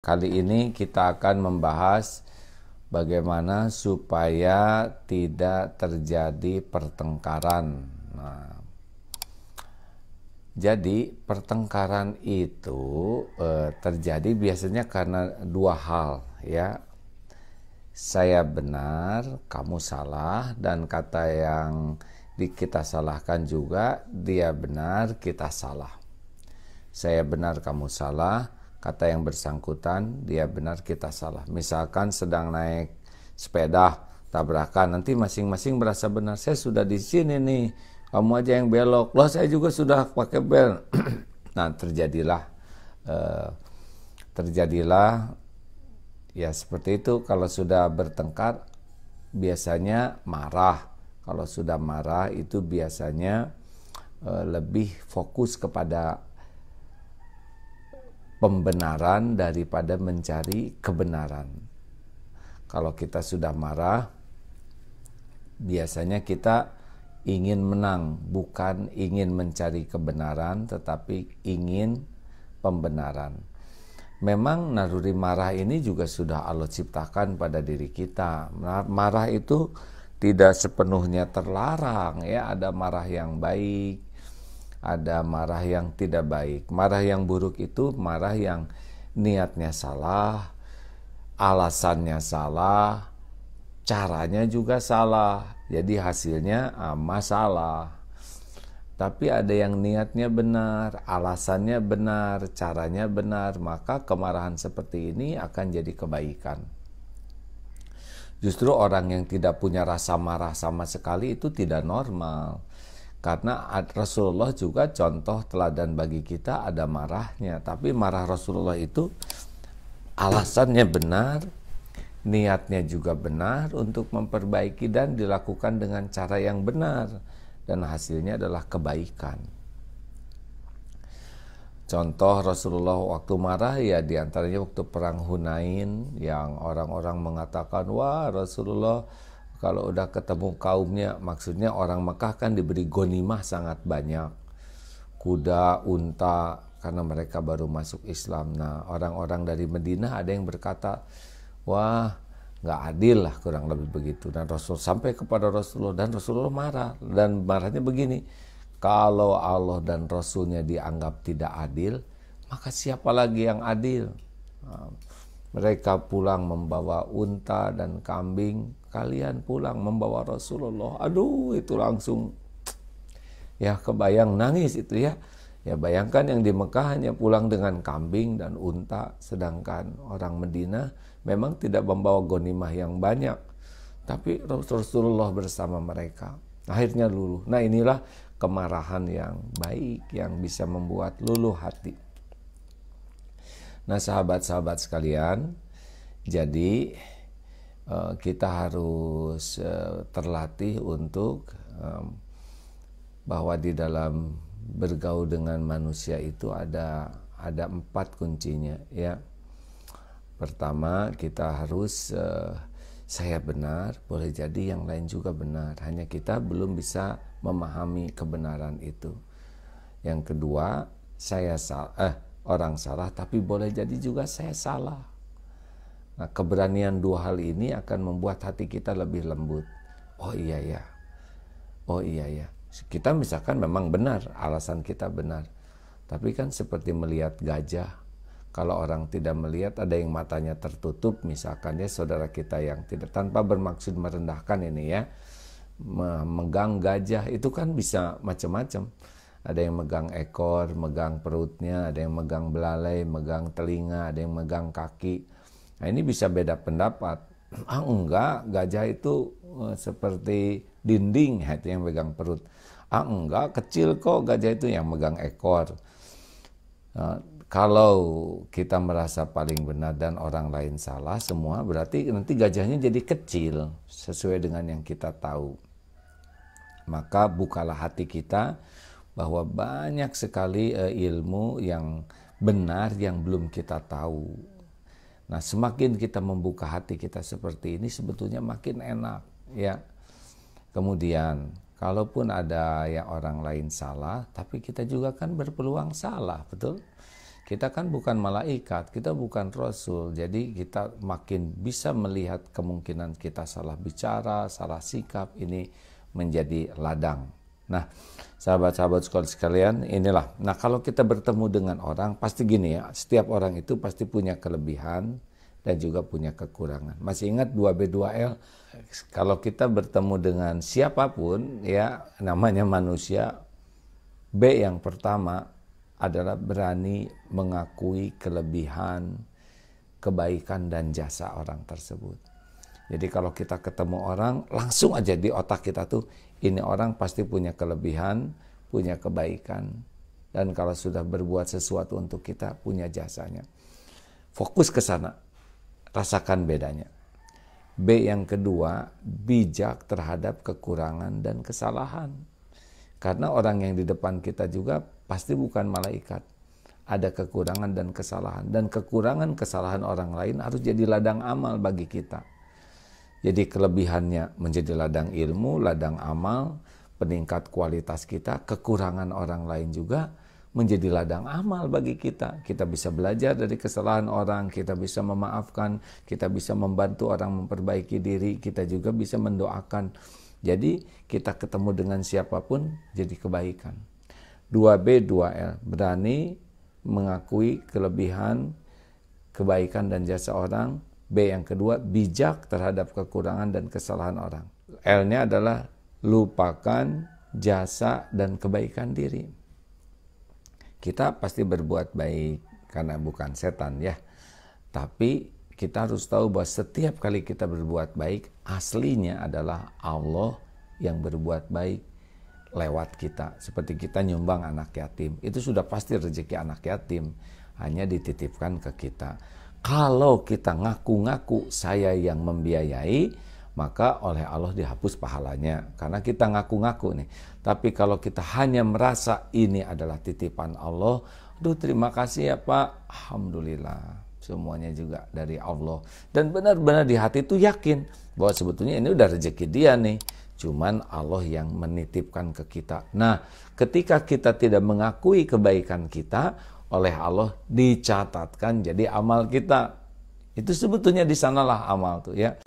Kali ini kita akan membahas bagaimana supaya tidak terjadi pertengkaran. Nah, jadi pertengkaran itu terjadi biasanya karena dua hal, ya. Saya benar, kamu salah, dan kata yang kita salahkan juga, dia benar, kita salah. Saya benar, kamu salah, kata yang bersangkutan, dia benar, kita salah. Misalkan sedang naik sepeda, tabrakan, nanti masing-masing merasa benar. Saya sudah di sini nih, kamu aja yang belok. Loh, saya juga sudah pakai bel. Nah, terjadilah ya seperti itu. Kalau sudah bertengkar, biasanya marah. Kalau sudah marah itu biasanya lebih fokus kepada pembenaran daripada mencari kebenaran. Kalau kita sudah marah, biasanya kita ingin menang, bukan ingin mencari kebenaran, tetapi ingin pembenaran. Memang naluri marah ini juga sudah Allah ciptakan pada diri kita. Marah itu tidak sepenuhnya terlarang, ya. Ada marah yang baik, ada marah yang tidak baik. Marah yang buruk itu marah yang niatnya salah, alasannya salah, caranya juga salah. Jadi hasilnya masalah. Tapi ada yang niatnya benar, alasannya benar, caranya benar, maka kemarahan seperti ini akan jadi kebaikan. Justru orang yang tidak punya rasa marah sama sekali itu tidak normal. Karena Rasulullah juga contoh teladan bagi kita, ada marahnya. Tapi marah Rasulullah itu alasannya benar, niatnya juga benar untuk memperbaiki dan dilakukan dengan cara yang benar. Dan hasilnya adalah kebaikan. Contoh Rasulullah waktu marah, ya diantaranya waktu perang Hunain, yang orang-orang mengatakan, wah Rasulullah kalau udah ketemu kaumnya, maksudnya orang Mekah kan diberi ghanimah sangat banyak, kuda, unta, karena mereka baru masuk Islam. Nah, orang-orang dari Madinah ada yang berkata, wah nggak adil lah, kurang lebih begitu. Dan Rasul sampai kepada Rasulullah, dan Rasulullah marah, dan marahnya begini, kalau Allah dan Rasulnya dianggap tidak adil, maka siapa lagi yang adil? Nah, mereka pulang membawa unta dan kambing, kalian pulang membawa Rasulullah. Aduh, itu langsung ya kebayang, nangis itu ya. Ya bayangkan yang di Mekah hanya pulang dengan kambing dan unta, sedangkan orang Madinah memang tidak membawa ghanimah yang banyak, tapi Rasulullah bersama mereka. Akhirnya luluh. Nah, inilah kemarahan yang baik yang bisa membuat luluh hati. Nah, sahabat-sahabat sekalian, jadi kita harus terlatih untuk bahwa di dalam bergaul dengan manusia itu ada 4 kuncinya, ya. Pertama, kita harus saya benar, boleh jadi yang lain juga benar, hanya kita belum bisa memahami kebenaran itu. Yang kedua, orang salah, tapi boleh jadi juga saya salah. Nah, keberanian dua hal ini akan membuat hati kita lebih lembut. Oh iya ya, oh iya ya. Kita misalkan memang benar, alasan kita benar. Tapi kan seperti melihat gajah. Kalau orang tidak melihat, ada yang matanya tertutup, misalkan ya saudara kita yang tidak, tanpa bermaksud merendahkan ini ya, memegang gajah itu kan bisa macam-macam. Ada yang megang ekor, megang perutnya, ada yang megang belalai, megang telinga, ada yang megang kaki. Nah, ini bisa beda pendapat. Enggak, gajah itu seperti dinding, itu yang megang perut. Enggak, kecil kok gajah itu, yang megang ekor. Kalau kita merasa paling benar dan orang lain salah semua, berarti nanti gajahnya jadi kecil sesuai dengan yang kita tahu. Maka bukalah hati kita bahwa banyak sekali ilmu yang benar yang belum kita tahu. Nah, semakin kita membuka hati kita seperti ini, sebetulnya makin enak, ya. Kemudian, kalaupun ada yang orang lain salah, tapi kita juga kan berpeluang salah, betul? Kita kan bukan malaikat, kita bukan rasul, jadi kita makin bisa melihat kemungkinan kita salah bicara, salah sikap, ini menjadi ladang. Nah, sahabat-sahabat sekalian, inilah. Nah, kalau kita bertemu dengan orang, pasti gini ya, setiap orang itu pasti punya kelebihan dan juga punya kekurangan. Masih ingat 2B2L? Kalau kita bertemu dengan siapapun, ya namanya manusia, B yang pertama adalah berani mengakui kelebihan, kebaikan, dan jasa orang tersebut. Jadi kalau kita ketemu orang, langsung aja di otak kita tuh, ini orang pasti punya kelebihan, punya kebaikan, dan kalau sudah berbuat sesuatu untuk kita, punya jasanya. Fokus ke sana, rasakan bedanya. B yang kedua, bijak terhadap kekurangan dan kesalahan. Karena orang yang di depan kita juga pasti bukan malaikat. Ada kekurangan dan kesalahan. Dan kekurangan kesalahan orang lain harus jadi ladang amal bagi kita. Jadi kelebihannya menjadi ladang ilmu, ladang amal, peningkat kualitas kita. Kekurangan orang lain juga menjadi ladang amal bagi kita. Kita bisa belajar dari kesalahan orang, kita bisa memaafkan, kita bisa membantu orang memperbaiki diri, kita juga bisa mendoakan. Jadi kita ketemu dengan siapapun jadi kebaikan. 2B, 2L, berani mengakui kelebihan, kebaikan dan jasa orang. B yang kedua, bijak terhadap kekurangan dan kesalahan orang. L-nya adalah lupakan jasa dan kebaikan diri. Kita pasti berbuat baik karena bukan setan ya. Tapi kita harus tahu bahwa setiap kali kita berbuat baik, aslinya adalah Allah yang berbuat baik lewat kita. Seperti kita nyumbang anak yatim, itu sudah pasti rezeki anak yatim, hanya dititipkan ke kita. Kalau kita ngaku-ngaku saya yang membiayai, maka oleh Allah dihapus pahalanya, karena kita ngaku-ngaku nih. Tapi kalau kita hanya merasa ini adalah titipan Allah, aduh terima kasih ya Pak, alhamdulillah, semuanya juga dari Allah. Dan benar-benar di hati itu yakin bahwa sebetulnya ini udah rezeki dia nih, cuman Allah yang menitipkan ke kita. Nah, ketika kita tidak mengakui kebaikan kita, oleh Allah dicatatkan jadi amal kita. Itu sebetulnya di sanalah amal tuh ya.